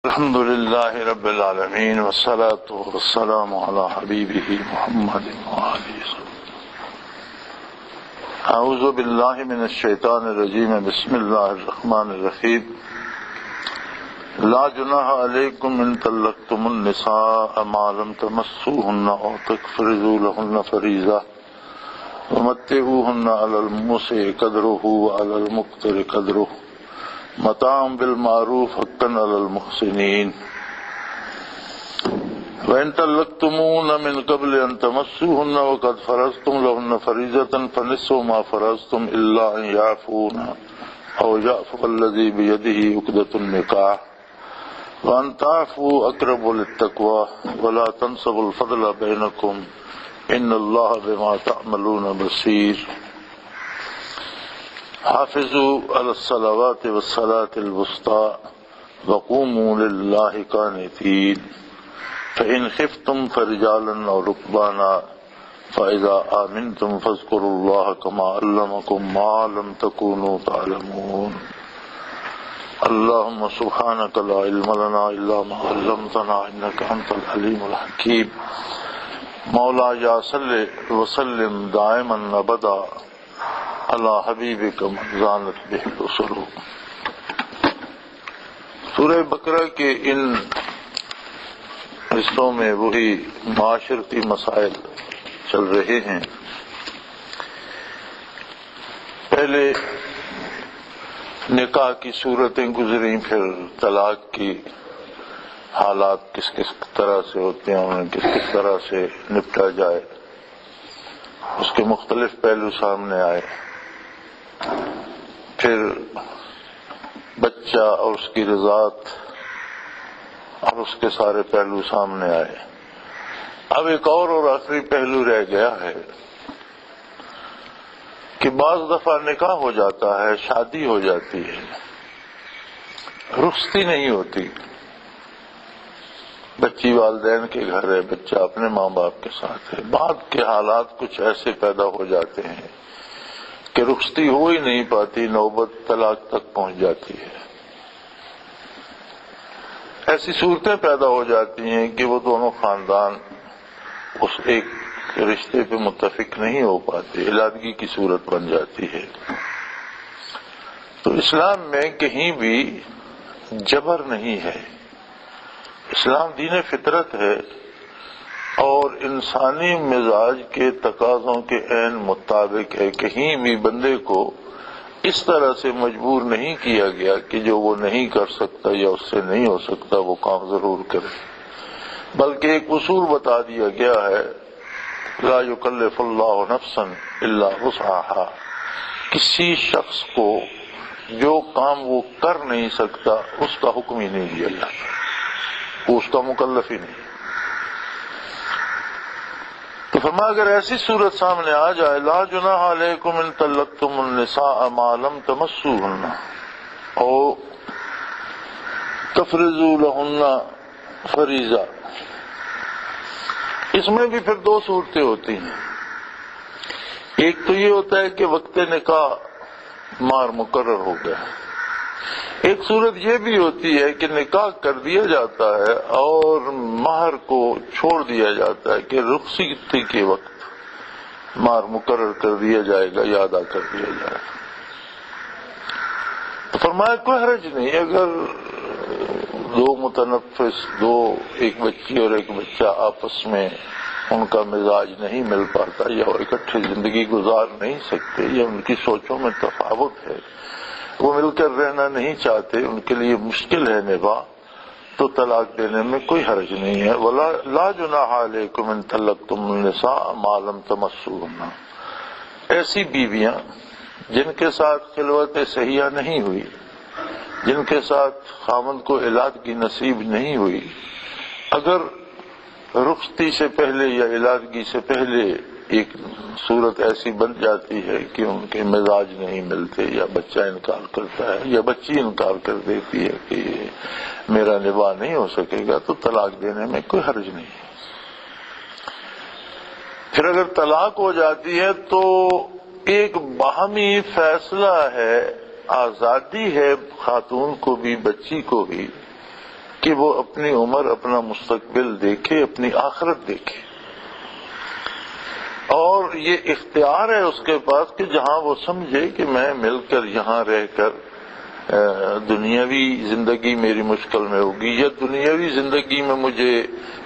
الحمد للہ رب العالمین والصلاة والسلام علی حبیبہ محمد وآلہ وسلم۔ اعوذ باللہ من الشیطان الرجیم، بسم اللہ الرحمن الرحیم۔ لا جناح علیکم ان طلقتم النساء ما لم تمسوهن او تفرضوا لهن فریضہ ومتعوهن علی الموسع قدره وعلی المقتر قدره متاعا بالمعروف حقا علی المحسنین۔ وإن طلقتموهن من قبل أن تمسوهن وقد فرضتم لهن فريضة فنصف ما فرضتم إلا أن يعفون أو يعفو الذي بيده عقدة النكاح وأن تعفوا أقرب للتقوى ولا تنسبوا الفضل بينكم إن الله بما تعملون بصير۔ حافظوا على الصلوات والصلاة الوسطى وقوموا لله قانتين فإن خفتم فرجالا أو ركبانا فإذا آمنتم فاذكروا الله كما علمكم ما لم تكونوا تعلمون۔ اللهم سبحانك لا علم لنا إلا ما علمتنا إنك أنت العليم الحكيم۔ مولاي صل وسلم دائما أبدا اللہ حبیبک من زانت بہ الرسل۔ سورہ بقرہ کے ان حصوں میں وہی معاشرتی مسائل چل رہے ہیں۔ پہلے نکاح کی صورتیں گزریں، پھر طلاق کی حالات کس کس طرح سے ہوتے ہیں، انہیں کس کس طرح سے نپٹا جائے، اس کے مختلف پہلو سامنے آئے۔ پھر بچہ اور اس کی رضاعت اور اس کے سارے پہلو سامنے آئے۔ اب ایک اور آخری پہلو رہ گیا ہے کہ بعض دفعہ نکاح ہو جاتا ہے، شادی ہو جاتی ہے، رخصتی نہیں ہوتی، بچی والدین کے گھر ہے، بچہ اپنے ماں باپ کے ساتھ ہے، بعد کے حالات کچھ ایسے پیدا ہو جاتے ہیں کہ رخصتی ہو ہی نہیں پاتی، نوبت طلاق تک پہنچ جاتی ہے۔ ایسی صورتیں پیدا ہو جاتی ہیں کہ وہ دونوں خاندان اس ایک رشتے پہ متفق نہیں ہو پاتے، علیحدگی کی صورت بن جاتی ہے۔ تو اسلام میں کہیں بھی جبر نہیں ہے، اسلام دین فطرت ہے اور انسانی مزاج کے تقاضوں کے عین مطابق ہے۔ کہیں بھی بندے کو اس طرح سے مجبور نہیں کیا گیا کہ جو وہ نہیں کر سکتا یا اس سے نہیں ہو سکتا وہ کام ضرور کرے، بلکہ ایک اصول بتا دیا گیا ہے، لا یکلف اللہ نفسا الا وسعها۔ کسی شخص کو جو کام وہ کر نہیں سکتا اس کا حکم ہی نہیں دیا جاتا، وہ اس کا مکلف ہی نہیں۔ تو فرمایا اگر ایسی صورت سامنے آ جائے، لا جناح علیکم ان طلقتم النساء ما لم تمسوهن او تفرضوا لهن فریضہ، اس میں بھی پھر دو صورتیں ہوتی ہیں۔ ایک تو یہ ہوتا ہے کہ وقت نکاح مہر مقرر ہو گیا، ایک صورت یہ بھی ہوتی ہے کہ نکاح کر دیا جاتا ہے اور مہر کو چھوڑ دیا جاتا ہے کہ رخصتی کے وقت مہر مقرر کر دیا جائے گا یا ادا کر دیا جائے گا۔ تو فرمایا کوئی حرج نہیں اگر دو متنفس، ایک بچی اور ایک بچہ آپس میں ان کا مزاج نہیں مل پاتا یا وہ اکٹھے زندگی گزار نہیں سکتے یا ان کی سوچوں میں تفاوت ہے، وہ مل کر رہنا نہیں چاہتے، ان کے لیے مشکل ہے نبھا، تو طلاق دینے میں کوئی حرج نہیں ہے۔ ولا لا جناح علیکم ان طلقتم النساء ما لم تمسوهن، ایسی بیویاں جن کے ساتھ خلوت صحیحہ نہیں ہوئی، جن کے ساتھ خاوند کو علیحدگی نصیب نہیں ہوئی، اگر رخصتی سے پہلے یا علیحدگی سے پہلے ایک صورت ایسی بن جاتی ہے کہ ان کے مزاج نہیں ملتے یا بچہ انکار کرتا ہے یا بچی انکار کر دیتی ہے کہ میرا نباہ نہیں ہو سکے گا، تو طلاق دینے میں کوئی حرج نہیں ہے۔ پھر اگر طلاق ہو جاتی ہے تو ایک باہمی فیصلہ ہے، آزادی ہے خاتون کو بھی بچی کو بھی کہ وہ اپنی عمر، اپنا مستقبل دیکھے، اپنی آخرت دیکھے، اور یہ اختیار ہے اس کے پاس کہ جہاں وہ سمجھے کہ میں مل کر یہاں رہ کر دنیاوی زندگی میری مشکل میں ہوگی، یا دنیاوی زندگی میں مجھے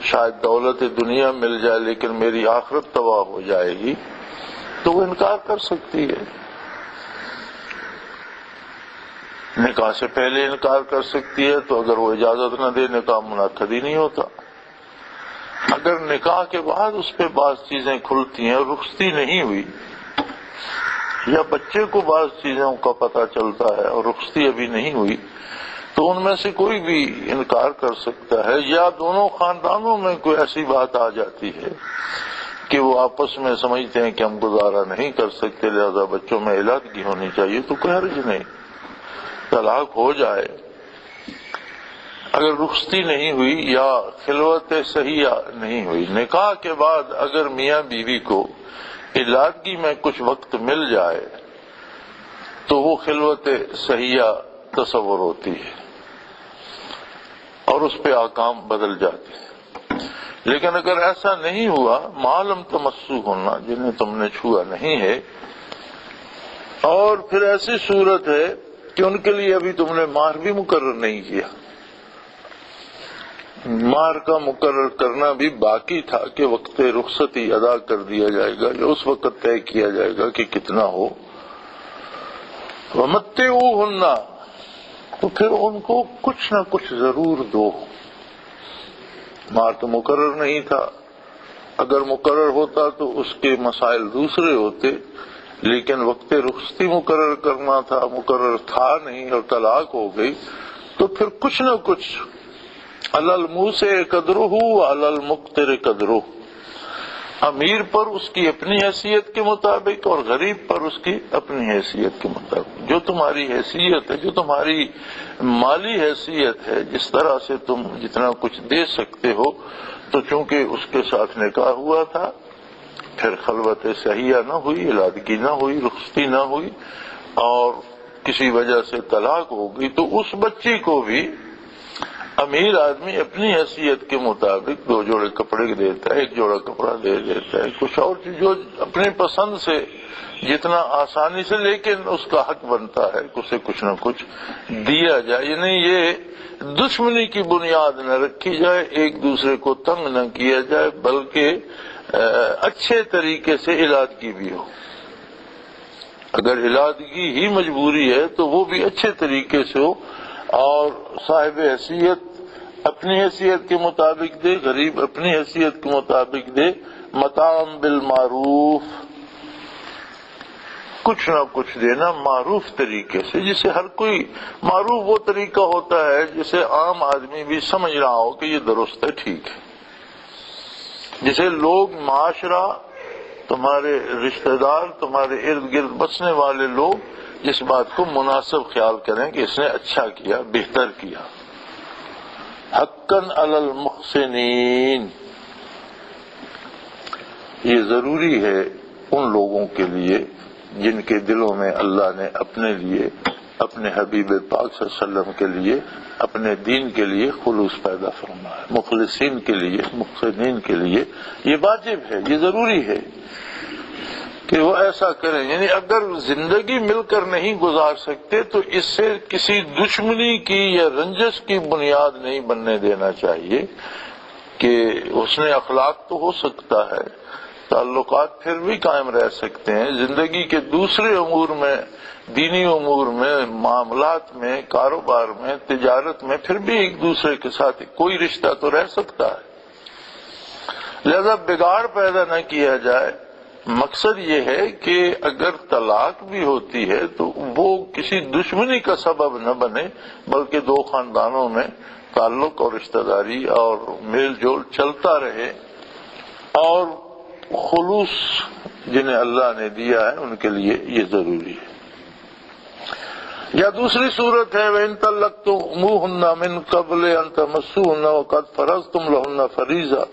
شاید دولت دنیا مل جائے لیکن میری آخرت تباہ ہو جائے گی، تو وہ انکار کر سکتی ہے۔ نکاح سے پہلے انکار کر سکتی ہے، تو اگر وہ اجازت نہ دے نکاح منعقد ہی نہیں ہوتا۔ اگر نکاح کے بعد اس پہ بعض چیزیں کھلتی ہیں اور رخصتی نہیں ہوئی، یا بچے کو بعض چیزوں کا پتہ چلتا ہے اور رخصتی ابھی نہیں ہوئی، تو ان میں سے کوئی بھی انکار کر سکتا ہے، یا دونوں خاندانوں میں کوئی ایسی بات آ جاتی ہے کہ وہ آپس میں سمجھتے ہیں کہ ہم گزارا نہیں کر سکتے، لہذا بچوں میں علادگی ہونی چاہیے، تو کوئی حرج نہیں، طلاق ہو جائے۔ اگر رخصتی نہیں ہوئی یا خلوت صحیحہ نہیں ہوئی، نکاح کے بعد اگر میاں بیوی کو علادگی میں کچھ وقت مل جائے تو وہ خلوت صحیحہ تصور ہوتی ہے اور اس پہ احکام بدل جاتے ہیں۔ لیکن اگر ایسا نہیں ہوا، ما لم تمسو ہونا، جنہیں تم نے چھوا نہیں ہے، اور پھر ایسی صورت ہے کہ ان کے لیے ابھی تم نے مہر بھی مقرر نہیں کیا، مہر کا مقرر کرنا بھی باقی تھا کہ وقت رخصتی ادا کر دیا جائے گا، یا اس وقت طے کیا جائے گا کہ کتنا ہو۔ وَمَتِّعُوهُنَّ، تو پھر ان کو کچھ نہ کچھ ضرور دو۔ مہر تو مقرر نہیں تھا، اگر مقرر ہوتا تو اس کے مسائل دوسرے ہوتے، لیکن وقت رخصتی مقرر کرنا تھا، مقرر تھا نہیں اور طلاق ہو گئی، تو پھر کچھ نہ کچھ علی الموسع قدرہ وعلی المقتر قدرہ، امیر پر اس کی اپنی حیثیت کے مطابق اور غریب پر اس کی اپنی حیثیت کے مطابق، جو تمہاری حیثیت ہے، جو تمہاری مالی حیثیت ہے، جس طرح سے تم جتنا کچھ دے سکتے ہو، تو چونکہ اس کے ساتھ نکاح ہوا تھا، پھر خلوت صحیحہ نہ ہوئی، علادگی نہ ہوئی، رخصتی نہ ہوئی، اور کسی وجہ سے طلاق ہو گئی، تو اس بچی کو بھی امیر آدمی اپنی حیثیت کے مطابق 2 جوڑے کپڑے دیتا ہے، 1 جوڑا کپڑا دے دیتا ہے، کچھ اور چیز جو اپنی پسند سے جتنا آسانی سے، لیکن اس کا حق بنتا ہے کہ اسے کچھ نہ کچھ دیا جائے، یعنی یہ دشمنی کی بنیاد نہ رکھی جائے، ایک دوسرے کو تنگ نہ کیا جائے، بلکہ اچھے طریقے سے علادگی بھی ہو۔ اگر علادگی ہی مجبوری ہے تو وہ بھی اچھے طریقے سے ہو، اور صاحب حیثیت اپنی حیثیت کے مطابق دے، غریب اپنی حیثیت کے مطابق دے، متاع بالمعروف، کچھ نہ کچھ دینا معروف طریقے سے، جسے ہر کوئی، معروف وہ طریقہ ہوتا ہے جسے عام آدمی بھی سمجھ رہا ہو کہ یہ درست ہے، ٹھیک ہے، جسے لوگ، معاشرہ، تمہارے رشتہ دار، تمہارے ارد گرد بسنے والے لوگ اس بات کو مناسب خیال کریں کہ اس نے اچھا کیا، بہتر کیا۔ حقاً علی المحسنین، یہ ضروری ہے ان لوگوں کے لیے جن کے دلوں میں اللہ نے اپنے لیے، اپنے حبیب پاک صلی اللہ علیہ وسلم کے لیے، اپنے دین کے لیے خلوص پیدا فرمایا، مخلصین کے لیے، محسنین کے لیے یہ واجب ہے، یہ ضروری ہے کہ وہ ایسا کریں۔ یعنی اگر زندگی مل کر نہیں گزار سکتے تو اس سے کسی دشمنی کی یا رنجش کی بنیاد نہیں بننے دینا چاہیے، کہ حسن اخلاق تو ہو سکتا ہے، تعلقات پھر بھی قائم رہ سکتے ہیں، زندگی کے دوسرے امور میں، دینی امور میں، معاملات میں، کاروبار میں، تجارت میں، پھر بھی ایک دوسرے کے ساتھ کوئی رشتہ تو رہ سکتا ہے، لہذا بگاڑ پیدا نہ کیا جائے۔ مقصد یہ ہے کہ اگر طلاق بھی ہوتی ہے تو وہ کسی دشمنی کا سبب نہ بنے، بلکہ 2 خاندانوں میں تعلق اور رشتہ داری اور میل جول چلتا رہے، اور خلوص جنہیں اللہ نے دیا ہے ان کے لیے یہ ضروری ہے۔ یا دوسری صورت ہے وَإِن طَلَّقْتُمُوهُنَّ مِن قَبْلِ أَن تَمَسُّوهُنَّ وَقَدْ فَرَضْتُمْ لَهُنَّ فَرِيضَةً،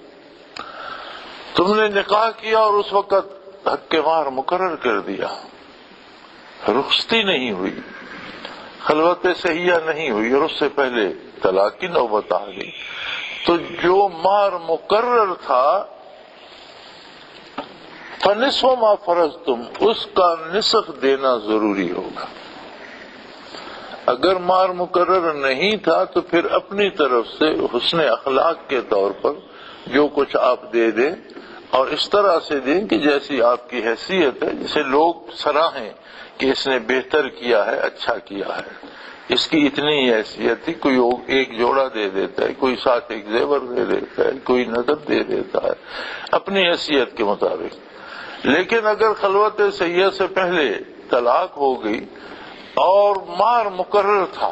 تم نے نکاح کیا اور اس وقت حق مہر مقرر کر دیا، رخصتی نہیں ہوئی، خلوت صحیحہ نہیں ہوئی، اور اس سے پہلے طلاق کی نوبت آ گئی تو جو مہر مقرر تھا فنصف ما فرضتم، اس کا نصف دینا ضروری ہوگا۔ اگر مہر مقرر نہیں تھا تو پھر اپنی طرف سے حسن اخلاق کے طور پر جو کچھ آپ دے دیں، اور اس طرح سے دیں کہ جیسی آپ کی حیثیت ہے، جسے لوگ سراہیں کہ اس نے بہتر کیا ہے، اچھا کیا ہے، اس کی اتنی ہی حیثیت تھی۔ کوئی ایک جوڑا دے دیتا ہے، کوئی ساتھ ایک زیور دے دیتا ہے، کوئی نقد دے دیتا ہے اپنی حیثیت کے مطابق۔ لیکن اگر خلوت سیاح سے پہلے طلاق ہو گئی اور مہر مقرر تھا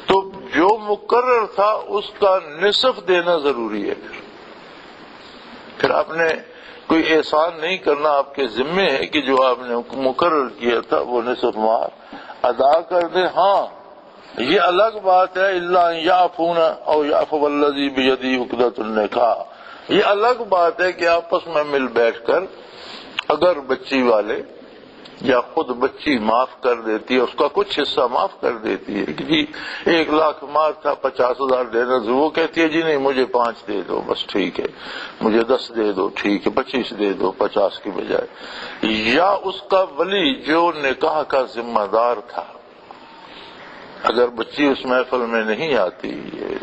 تو جو مقرر تھا اس کا نصف دینا ضروری ہے۔ پھر آپ نے کوئی احسان نہیں کرنا، آپ کے ذمے ہے کہ جو آپ نے مقرر کیا تھا وہ نصف مہر ادا کر دے۔ ہاں یہ الگ بات ہے، الا ان یعفون او یعفو الذی بیدہ عقدۃ النکاح، یہ الگ بات ہے کہ آپس میں مل بیٹھ کر اگر بچی والے یا خود بچی معاف کر دیتی ہے، اس کا کچھ حصہ معاف کر دیتی ہے کہ جی 1 لاکھ مہر تھا 50,000 دینا، وہ کہتی ہے جی نہیں مجھے 5 دے دو بس ٹھیک ہے، مجھے 10 دے دو ٹھیک ہے، 25 دے دو 50 کی بجائے۔ یا اس کا ولی جو نکاح کا ذمہ دار تھا، اگر بچی اس محفل میں نہیں آتی،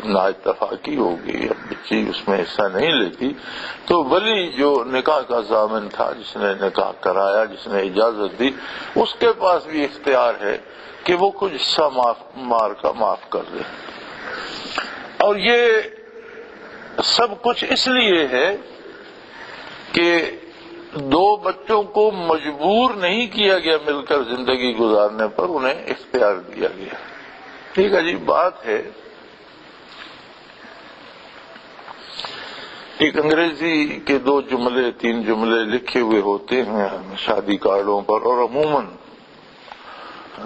نا اتفاقی ہوگی، بچی اس میں حصہ نہیں لیتی، تو ولی جو نکاح کا ضامن تھا، جس نے نکاح کرایا، جس نے اجازت دی، اس کے پاس بھی اختیار ہے کہ وہ کچھ حصہ معاف کر دے۔ اور یہ سب کچھ اس لیے ہے کہ 2 بچوں کو مجبور نہیں کیا گیا مل کر زندگی گزارنے پر، انہیں اختیار دیا گیا۔ ایک عجیب بات ہے، ایک انگریزی کے 2 جملے 3 جملے لکھے ہوئے ہوتے ہیں شادی کارڈوں پر، اور عموماً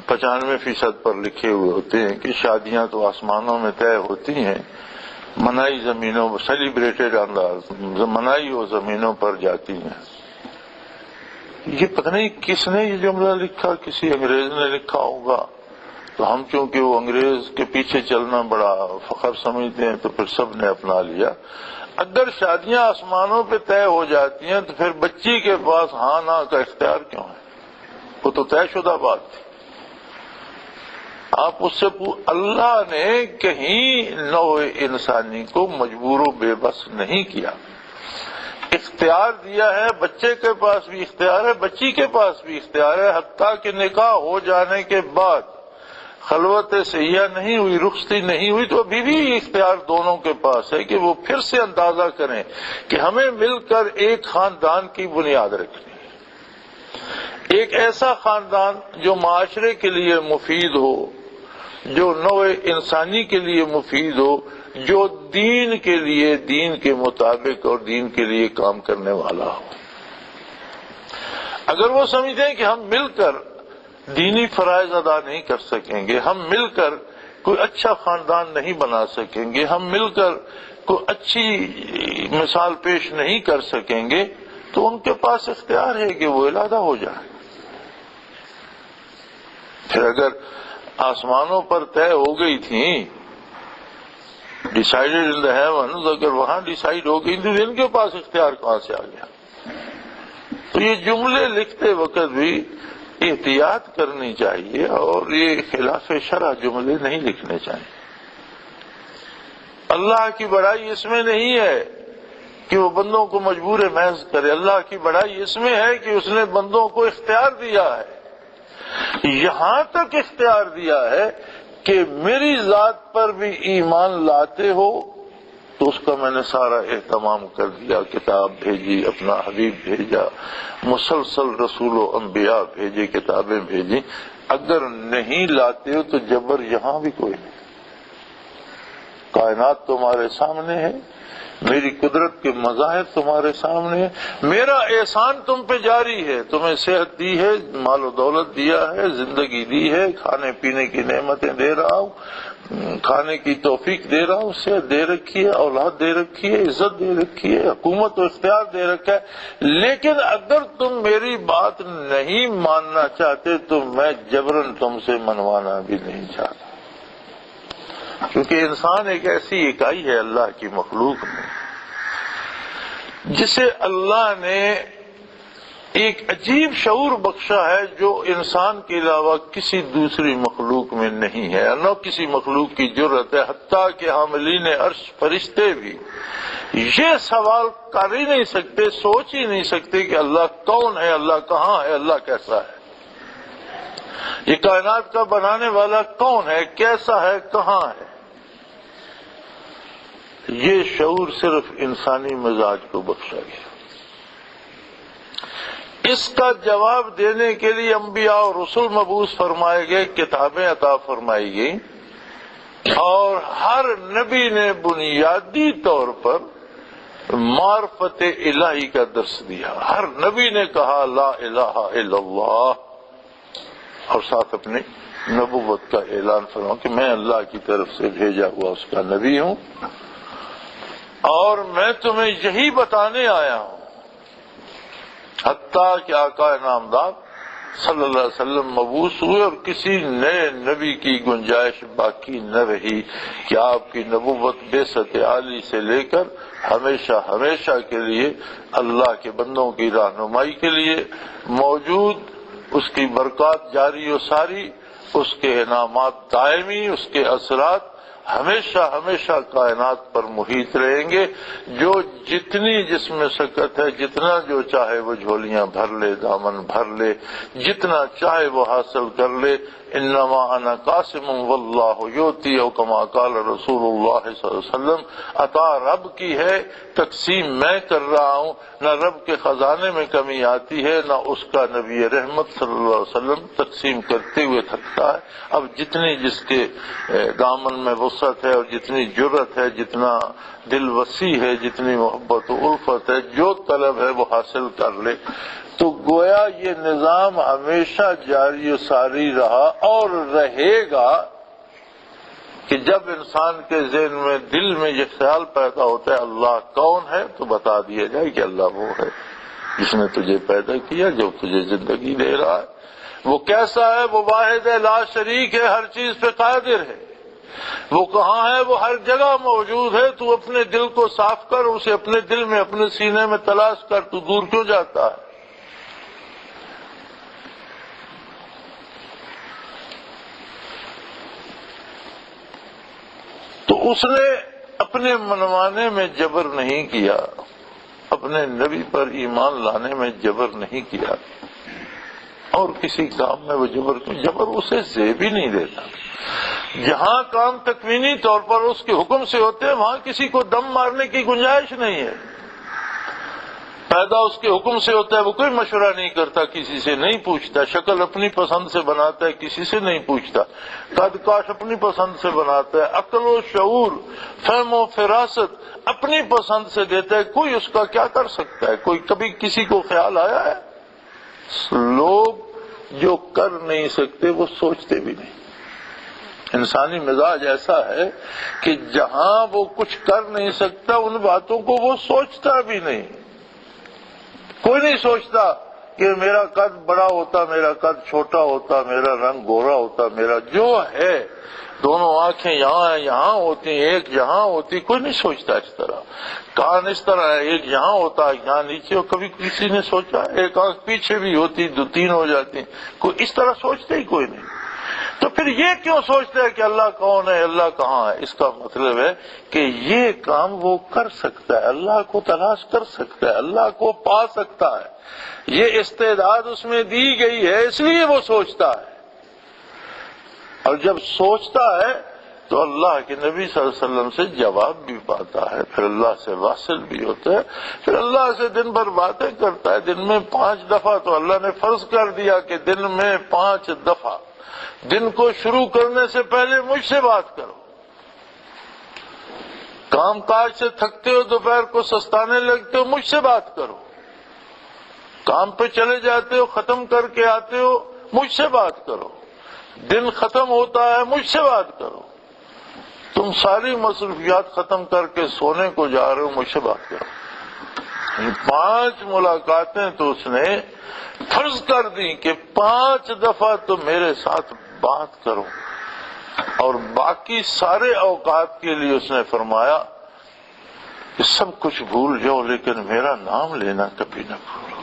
95% پر لکھے ہوئے ہوتے ہیں کہ شادیاں تو آسمانوں میں طے ہوتی ہیں، منائی زمینوں سیلیبریٹڈ انداز منائی وہ زمینوں پر جاتی ہیں۔ یہ پتہ نہیں کس نے یہ جملہ لکھا، کسی انگریز نے لکھا ہوگا، تو ہم چونکہ وہ انگریز کے پیچھے چلنا بڑا فخر سمجھتے ہیں تو پھر سب نے اپنا لیا۔ اگر شادیاں آسمانوں پہ طے ہو جاتی ہیں تو پھر بچی کے پاس ہاں نہ کا اختیار کیوں ہے؟ وہ تو طے شدہ بات تھی۔ آپ اس سے اللہ نے کہیں نوع انسانی کو مجبور و بے بس نہیں کیا، اختیار دیا ہے۔ بچے کے پاس بھی اختیار ہے، بچی کے پاس بھی اختیار ہے، حتیٰ کہ نکاح ہو جانے کے بعد خلوت سیاح نہیں ہوئی، رخصتی نہیں ہوئی، تو ابھی بھی اختیار دونوں کے پاس ہے کہ وہ پھر سے اندازہ کریں کہ ہمیں مل کر ایک خاندان کی بنیاد رکھنی ہے، ایک ایسا خاندان جو معاشرے کے لیے مفید ہو، جو نوع انسانی کے لیے مفید ہو، جو دین کے لیے، دین کے مطابق اور دین کے لیے کام کرنے والا ہو۔ اگر وہ سمجھتے ہیں کہ ہم مل کر دینی فرائض ادا نہیں کر سکیں گے، ہم مل کر کوئی اچھا خاندان نہیں بنا سکیں گے، ہم مل کر کوئی اچھی مثال پیش نہیں کر سکیں گے، تو ان کے پاس اختیار ہے کہ وہ علیحدہ ہو جائے۔ پھر اگر آسمانوں پر طے ہو گئی تھیں، ڈیسائیڈڈ ان دا ہیونز، اگر وہاں ڈیسائیڈ ہو گئی تو ان کے پاس اختیار کہاں سے آ گیا؟ تو یہ جملے لکھتے وقت بھی احتیاط کرنی چاہیے، اور یہ خلاف شرع جملے نہیں لکھنے چاہیے۔ اللہ کی بڑائی اس میں نہیں ہے کہ وہ بندوں کو مجبور محض کرے، اللہ کی بڑائی اس میں ہے کہ اس نے بندوں کو اختیار دیا ہے، یہاں تک اختیار دیا ہے کہ میری ذات پر بھی ایمان لاتے ہو تو اس کا میں نے سارا اہتمام کر دیا، کتاب بھیجی، اپنا حبیب بھیجا، مسلسل رسول و انبیاء بھیجے، کتابیں بھیجی۔ اگر نہیں لاتے ہو تو جبر یہاں بھی کوئی نہیں، کائنات تمہارے سامنے ہے، میری قدرت کے مظاہر تمہارے سامنے ہے، میرا احسان تم پہ جاری ہے، تمہیں صحت دی ہے، مال و دولت دیا ہے، زندگی دی ہے، کھانے پینے کی نعمتیں دے رہا ہوں، کھانے کی توفیق دے رہا ہوں، صحت دے رکھی ہے، اولاد دے رکھی ہے، عزت دے رکھی ہے، حکومت و اختیار دے رکھا ہے، لیکن اگر تم میری بات نہیں ماننا چاہتے تو میں جبراً تم سے منوانا بھی نہیں چاہتا۔ کیونکہ انسان ایک ایسی اکائی ہے اللہ کی مخلوق میں جسے اللہ نے ایک عجیب شعور بخشا ہے جو انسان کے علاوہ کسی دوسری مخلوق میں نہیں ہے، نہ کسی مخلوق کی جرت ہے، حتیٰ کہ حاملین عرش فرشتے بھی یہ سوال کر ہی نہیں سکتے، سوچ ہی نہیں سکتے کہ اللہ کون ہے، اللہ کہاں ہے، اللہ کیسا ہے، یہ کائنات کا بنانے والا کون ہے، کیسا ہے، کہاں ہے۔ یہ شعور صرف انسانی مزاج کو بخشا گیا۔ اس کا جواب دینے کے لیے انبیاء اور رسول مبعوث فرمائے گئے، کتابیں عطا فرمائی گئیں، اور ہر نبی نے بنیادی طور پر معرفت الہی کا درس دیا۔ ہر نبی نے کہا لا الہ الا اللہ، اور ساتھ اپنی نبوت کا اعلان فرمایا کہ میں اللہ کی طرف سے بھیجا ہوا اس کا نبی ہوں، اور میں تمہیں یہی بتانے آیا ہوں۔ حتیٰ کہ آقا نامدار صلی اللہ علیہ وسلم مبعوث ہوئے اور کسی نئے نبی کی گنجائش باقی نہ رہی کہ آپ کی نبوت بعثت عالی سے لے کر ہمیشہ ہمیشہ کے لیے اللہ کے بندوں کی رہنمائی کے لیے موجود، اس کی برکات جاری و ساری، اس کے انعامات دائمی، اس کے اثرات ہمیشہ ہمیشہ کائنات پر محیط رہیں گے۔ جو جتنی جس میں سکت ہے، جتنا جو چاہے وہ جھولیاں بھر لے، دامن بھر لے، جتنا چاہے وہ حاصل کر لے۔ انما انا قاسم واللہ یؤتی، او کما قال رسول اللہ صلی اللہ علیہ وسلم، عطا رب کی ہے، تقسیم میں کر رہا ہوں، نہ رب کے خزانے میں کمی آتی ہے، نہ اس کا نبی رحمت صلی اللہ علیہ وسلم تقسیم کرتے ہوئے تھکتا ہے۔ اب جتنی جس کے دامن میں وسعت ہے، اور جتنی جرت ہے، جتنا دل وسیع ہے، جتنی محبت و الفت ہے، جو طلب ہے وہ حاصل کر لے۔ تو گویا یہ نظام ہمیشہ جاری و ساری رہا اور رہے گا کہ جب انسان کے ذہن میں، دل میں یہ خیال پیدا ہوتا ہے اللہ کون ہے، تو بتا دیا جائے کہ اللہ وہ ہے جس نے تجھے پیدا کیا، جو تجھے زندگی دے رہا ہے۔ وہ کیسا ہے؟ وہ واحد ہے، لا شریک ہے، ہر چیز پہ قادر ہے۔ وہ کہاں ہے؟ وہ ہر جگہ موجود ہے۔ تو اپنے دل کو صاف کر، اسے اپنے دل میں، اپنے سینے میں تلاش کر، تو دور کیوں جاتا ہے؟ تو اس نے اپنے منوانے میں جبر نہیں کیا، اپنے نبی پر ایمان لانے میں جبر نہیں کیا، اور کسی کام میں وہ جبر اسے زیب ہی نہیں دیتا۔ جہاں کام تکوینی طور پر اس کے حکم سے ہوتے ہیں، وہاں کسی کو دم مارنے کی گنجائش نہیں ہے۔ پیدا اس کے حکم سے ہوتا ہے، وہ کوئی مشورہ نہیں کرتا، کسی سے نہیں پوچھتا، شکل اپنی پسند سے بناتا ہے، کسی سے نہیں پوچھتا، قد کاش اپنی پسند سے بناتا ہے، عقل و شعور، فہم و فراست اپنی پسند سے دیتا ہے۔ کوئی اس کا کیا کر سکتا ہے؟ کوئی کبھی کسی کو خیال آیا ہے؟ لوگ جو کر نہیں سکتے وہ سوچتے بھی نہیں۔ انسانی مزاج ایسا ہے کہ جہاں وہ کچھ کر نہیں سکتا ان باتوں کو وہ سوچتا بھی نہیں۔ کوئی نہیں سوچتا کہ میرا قد بڑا ہوتا، میرا قد چھوٹا ہوتا، میرا رنگ گورا ہوتا، میرا جو ہے، دونوں آنکھیں یہاں ہوتی، ایک یہاں ہوتی، کوئی نہیں سوچتا اس طرح۔ کان اس طرح ہے، ایک یہاں ہوتا، یہاں نیچے، اور کبھی کسی نے سوچا ایک آنکھ پیچھے بھی ہوتی، دو تین ہو جاتی، کوئی اس طرح سوچتا ہی کوئی نہیں۔ تو پھر یہ کیوں سوچتے ہیں کہ اللہ کون ہے، اللہ کہاں ہے؟ اس کا مطلب ہے کہ یہ کام وہ کر سکتا ہے، اللہ کو تلاش کر سکتا ہے، اللہ کو پا سکتا ہے، یہ استعداد اس میں دی گئی ہے، اس لیے وہ سوچتا ہے۔ اور جب سوچتا ہے تو اللہ کے نبی صلی اللہ علیہ وسلم سے جواب بھی پاتا ہے، پھر اللہ سے واصل بھی ہوتا ہے، پھر اللہ سے دن بھر باتیں کرتا ہے۔ دن میں 5 دفعہ تو اللہ نے فرض کر دیا کہ دن میں 5 دفعہ دن کو شروع کرنے سے پہلے مجھ سے بات کرو۔ کام کاج سے تھکتے ہو، دوپہر کو سستانے لگتے ہو، مجھ سے بات کرو۔ کام پہ چلے جاتے ہو، ختم کر کے آتے ہو، مجھ سے بات کرو۔ دن ختم ہوتا ہے، مجھ سے بات کرو۔ تم ساری مصروفیات ختم کر کے سونے کو جا رہے ہو، مجھ سے بات کرو۔ 5 ملاقاتیں تو اس نے فرض کر دی کہ 5 دفعہ تو میرے ساتھ بات کرو۔ اور باقی سارے اوقات کے لیے اس نے فرمایا کہ سب کچھ بھول جاؤ لیکن میرا نام لینا کبھی نہ بھولو،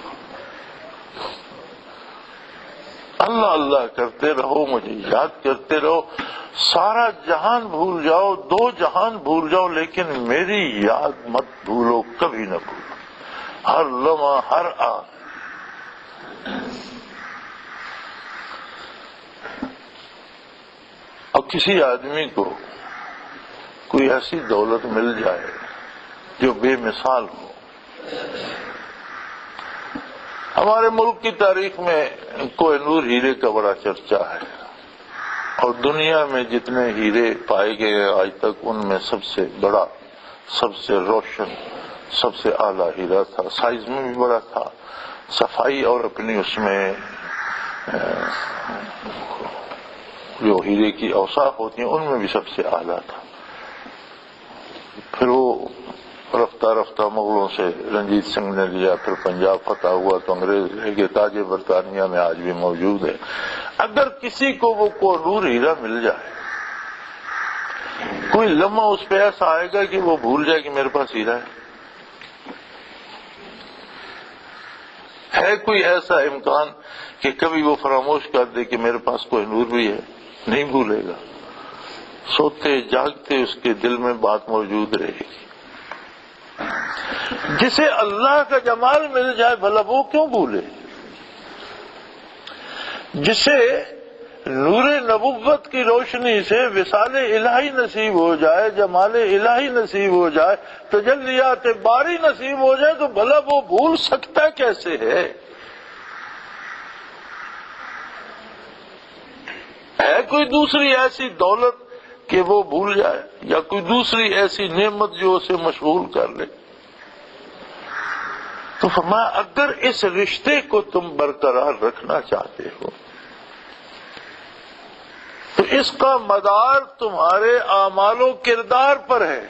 اللہ اللہ کرتے رہو، مجھے یاد کرتے رہو، سارا جہان بھول جاؤ، 2 جہان بھول جاؤ لیکن میری یاد مت بھولو، کبھی نہ بھولو، ہر لمحہ ہر آن۔ اور کسی آدمی کو کوئی ایسی دولت مل جائے جو بے مثال ہو، ہمارے ملک کی تاریخ میں کوہ نور ہیرے کا بڑا چرچا ہے، اور دنیا میں جتنے ہیرے پائے گئے ہیں آج تک ان میں سب سے بڑا، سب سے روشن، سب سے اعلیٰ ہیرا تھا، سائز میں بھی بڑا تھا، صفائی اور اپنی اس میں جو ہیرے کی اوصاف ہوتی ہیں ان میں بھی سب سے اعلیٰ تھا۔ پھر وہ رفتہ رفتہ مغلوں سے رنجیت سنگھ نے لیا، پھر پنجاب فتح ہوا تو انگریز لے گئے، تاج برطانیہ میں آج بھی موجود ہے۔ اگر کسی کو وہ کوہ نور ہیرا مل جائے، کوئی لمحہ اس پہ ایسا آئے گا کہ وہ بھول جائے کہ میرے پاس ہیرا ہے کوئی ایسا امکان کہ کبھی وہ فراموش کر دے کہ میرے پاس کوہ نور بھی ہے؟ نہیں بھولے گا، سوتے جاگتے اس کے دل میں بات موجود رہے گی۔ جسے اللہ کا جمال مل جائے بھلا وہ کیوں بھولے؟ جسے نور نبوت کی روشنی سے وصال الہی نصیب ہو جائے، جمال الہی نصیب ہو جائے، تجلیات باری نصیب ہو جائے، تو بھلا وہ بھول سکتا کیسے ہے؟ ہے کوئی دوسری ایسی دولت کہ وہ بھول جائے، یا کوئی دوسری ایسی نعمت جو اسے مشغول کر لے؟ تو فرمایا اگر اس رشتے کو تم برقرار رکھنا چاہتے ہو تو اس کا مدار تمہارے اعمال و کردار پر ہے۔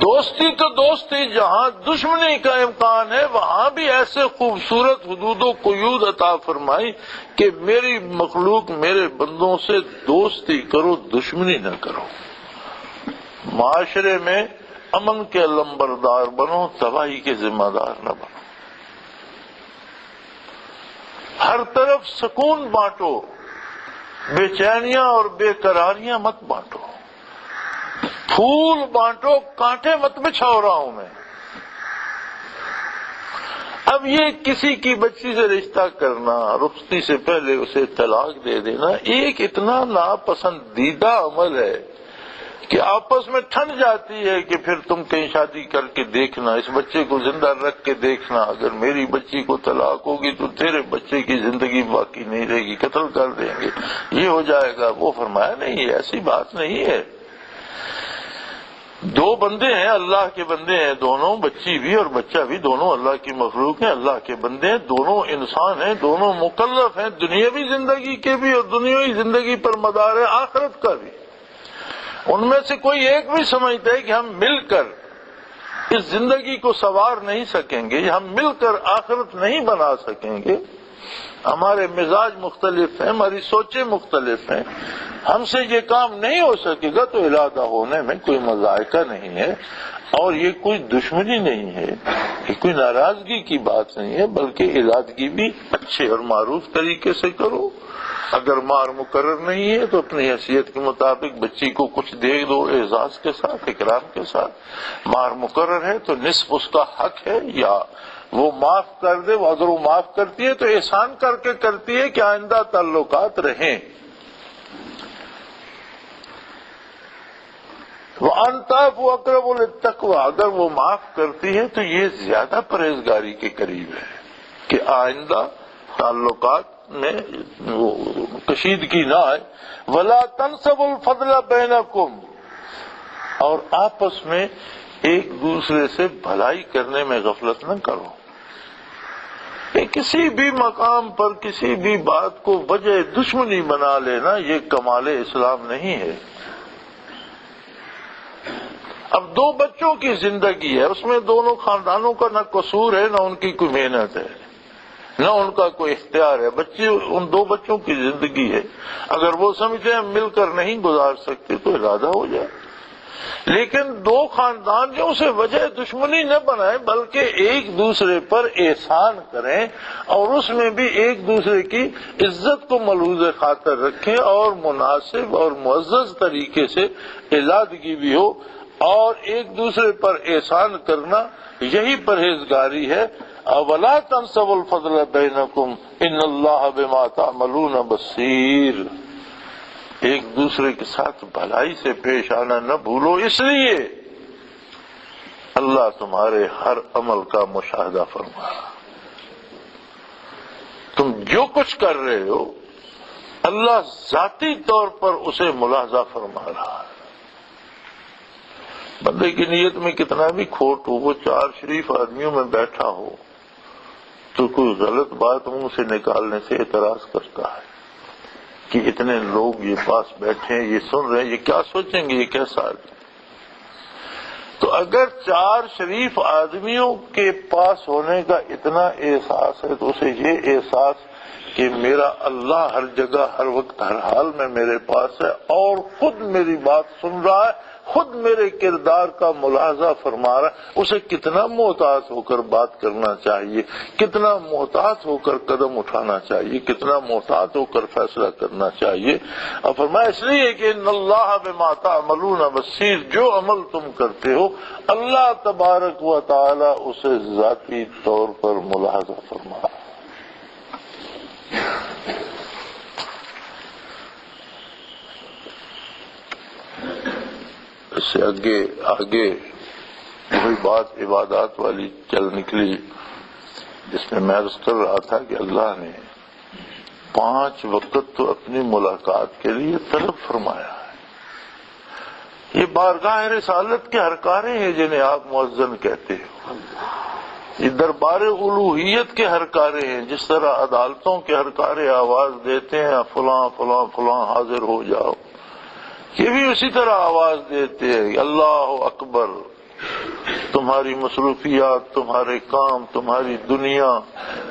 دوستی تو دوستی، جہاں دشمنی کا امکان ہے وہاں بھی ایسے خوبصورت حدود و قیود عطا فرمائی کہ میری مخلوق، میرے بندوں سے دوستی کرو، دشمنی نہ کرو، معاشرے میں امن کے علمبردار بنو، تباہی کے ذمہ دار نہ بنو، ہر طرف سکون بانٹو، بے چینیاں اور بے قراریاں مت بانٹو، پھول بانٹو، کانٹے مت بچھاؤ راہوں میں۔ اب یہ کسی کی بچی سے رشتہ کرنا، رخصتی سے پہلے اسے طلاق دے دینا، ایک اتنا ناپسندیدہ عمل ہے کہ آپس میں ٹھن جاتی ہے کہ پھر تم کہیں شادی کر کے دیکھنا، اس بچے کو زندہ رکھ کے دیکھنا، اگر میری بچی کو طلاق ہوگی تو تیرے بچے کی زندگی باقی نہیں رہے گی، قتل کر دیں گے، یہ ہو جائے گا۔ وہ فرمایا نہیں، ایسی بات نہیں ہے، 2 بندے ہیں، اللہ کے بندے ہیں دونوں، بچی بھی اور بچہ بھی دونوں اللہ کی مخلوق ہیں، اللہ کے بندے ہیں، دونوں انسان ہیں، دونوں مکلف ہیں، دنیاوی زندگی کے بھی اور دنیاوی زندگی پر مدار ہے آخرت کا بھی۔ ان میں سے کوئی ایک بھی سمجھتا ہے کہ ہم مل کر اس زندگی کو سنوار نہیں سکیں گے، ہم مل کر آخرت نہیں بنا سکیں گے، ہمارے مزاج مختلف ہیں، ہماری سوچیں مختلف ہیں، ہم سے یہ کام نہیں ہو سکے گا، تو علادہ ہونے میں کوئی مذائقہ نہیں ہے، اور یہ کوئی دشمنی نہیں ہے، یہ کوئی ناراضگی کی بات نہیں ہے، بلکہ علادگی بھی اچھے اور معروف طریقے سے کرو۔ اگر مہر مقرر نہیں ہے تو اپنی حیثیت کے مطابق بچی کو کچھ دے دو، اعزاز کے ساتھ، اکرام کے ساتھ۔ مہر مقرر ہے تو نصف اس کا حق ہے، یا وہ معاف کر دے، اگر وہ معاف کرتی ہے تو احسان کر کے کرتی ہے کہ آئندہ تعلقات رہیں۔ وَأَن تَعْفُوا أَقْرَبُ لِلتَّقْوَىٰ، اگر وہ معاف کرتی ہے تو یہ زیادہ پرہیزگاری کے قریب ہے کہ آئندہ تعلقات میں وہ کشیدگی نہ آئے۔ وَلَا تَنْسَبُوا الْفَضْلَ بَيْنَكُمْ، اور آپس میں ایک دوسرے سے بھلائی کرنے میں غفلت نہ کرو۔ کہ کسی بھی مقام پر کسی بھی بات کو وجہ دشمنی بنا لینا یہ کمال اسلام نہیں ہے۔ اب 2 بچوں کی زندگی ہے، اس میں دونوں خاندانوں کا نہ قصور ہے نہ ان کی کوئی محنت ہے، نہ ان کا کوئی اختیار ہے. بچے، ان دو بچوں کی زندگی ہے، اگر وہ سمجھتے ہیں مل کر نہیں گزار سکتے تو ارادہ ہو جائے. لیکن دو خاندان جو اسے وجہ دشمنی نہ بنائیں بلکہ ایک دوسرے پر احسان کریں اور اس میں بھی ایک دوسرے کی عزت کو ملحوظ خاطر رکھیں اور مناسب اور معزز طریقے سے علیحدگی بھی ہو اور ایک دوسرے پر احسان کرنا، یہی پرہیزگاری ہے. وَلَا تَنْسَوْا الْفَضْلَ بَيْنَكُمْ إِنَّ اللَّهَ بِمَا تَعْمَلُونَ بَصِيرٌ. ایک دوسرے کے ساتھ بھلائی سے پیش آنا نہ بھولو، اس لیے اللہ تمہارے ہر عمل کا مشاہدہ فرما رہا. تم جو کچھ کر رہے ہو اللہ ذاتی طور پر اسے ملاحظہ فرما رہا ہے. بندے کی نیت میں کتنا بھی کھوٹ ہو، وہ چار شریف آدمیوں میں بیٹھا ہو تو کوئی غلط بات منہ سے نکالنے سے اعتراض کرتا ہے کہ اتنے لوگ یہ پاس بیٹھے ہیں، یہ سن رہے ہیں، یہ کیا سوچیں گے، یہ کیسا آدمی. تو اگر چار شریف آدمیوں کے پاس ہونے کا اتنا احساس ہے تو اسے یہ احساس کہ میرا اللہ ہر جگہ ہر وقت ہر حال میں میرے پاس ہے اور خود میری بات سن رہا ہے، خود میرے کردار کا ملاحظہ فرما رہا ہے، اسے کتنا محتاط ہو کر بات کرنا چاہیے، کتنا محتاط ہو کر قدم اٹھانا چاہیے، کتنا محتاط ہو کر فیصلہ کرنا چاہیے. اور فرمایا اس لیے کہ ان اللہ بما تعملون بصیر، جو عمل تم کرتے ہو اللہ تبارک و تعالی اسے ذاتی طور پر ملاحظہ فرما رہا ہے. اس سے آگے وہی بات عبادات والی چل نکلی جس میں عرض کر رہا تھا کہ اللہ نے 5 وقت تو اپنی ملاقات کے لیے طلب فرمایا ہے. یہ بارگاہ رسالت کے ہرکارے ہیں جنہیں آپ مؤذن کہتے ہو. یہ دربار الوہیت کے ہرکارے ہیں، جس طرح عدالتوں کے ہرکارے آواز دیتے ہیں فلاں فلاں فلاں حاضر ہو جاؤ، یہ بھی اسی طرح آواز دیتے ہیں اللہ اکبر. تمہاری مصروفیات، تمہارے کام، تمہاری دنیا،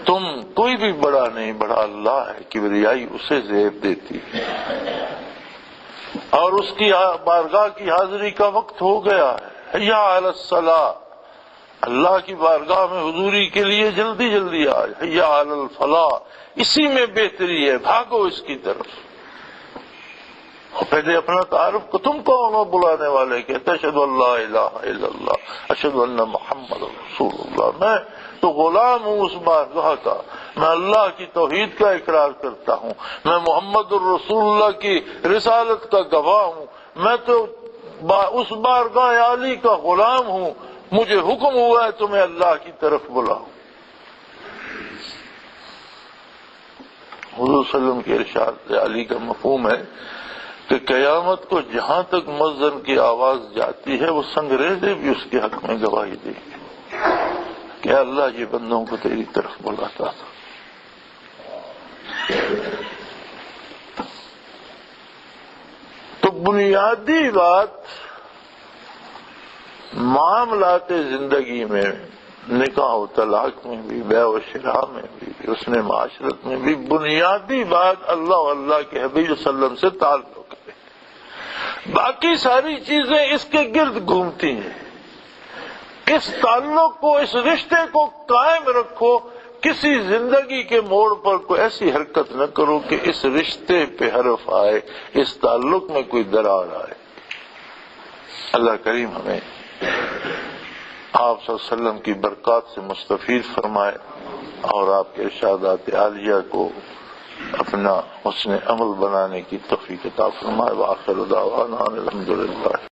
تم کوئی بھی بڑا نہیں، بڑا اللہ ہے. کبریائی اسے زیب دیتی ہے اور اس کی بارگاہ کی حاضری کا وقت ہو گیا ہے. حی علی الصلاۃ، اللہ کی بارگاہ میں حضوری کے لیے جلدی جلدی آئے. حی علی الفلاح، اسی میں بہتری ہے، بھاگو اس کی طرف. اور پہلے اپنا تعارف کو تم کون ہو بلانے والے، کہتے اشہد ان لا الہ الا اللہ اشہد ان محمد رسول اللہ. میں تو غلام ہوں اس بارگاہ کا، میں اللہ کی توحید کا اقرار کرتا ہوں، میں محمد الرسول اللہ کی رسالت کا گواہ ہوں، میں تو اس بارگاہ عالی کا غلام ہوں، مجھے حکم ہوا ہے تمہیں اللہ کی طرف بلاؤ. حضور صلی اللہ علیہ وسلم کے ارشاد علی کا مفہوم ہے کہ قیامت کو جہاں تک مؤذن کی آواز جاتی ہے وہ سنگریزے بھی اس کے حق میں گواہی دیں گے کہ اللہ یہ بندوں کو تیری طرف بلاتا تھا. تو بنیادی بات معاملات زندگی میں، نکاح و طلاق میں بھی، بیع و شراء میں بھی، حسن معاشرت میں بھی، بنیادی بات اللہ و اللہ کے حبیب صلی اللہ علیہ وسلم سے تعلق ہے. باقی ساری چیزیں اس کے گرد گھومتی ہیں. اس تعلق کو، اس رشتے کو قائم رکھو. کسی زندگی کے موڑ پر کوئی ایسی حرکت نہ کرو کہ اس رشتے پہ حرف آئے، اس تعلق میں کوئی درار آئے. اللہ کریم ہمیں آپ صلی اللہ علیہ وسلم کی برکات سے مستفید فرمائے اور آپ کے ارشادات عالیہ کو اپنا حسن عمل بنانے کی توفیق عطا فرمائے. وآخر دعوانا الحمدللہ.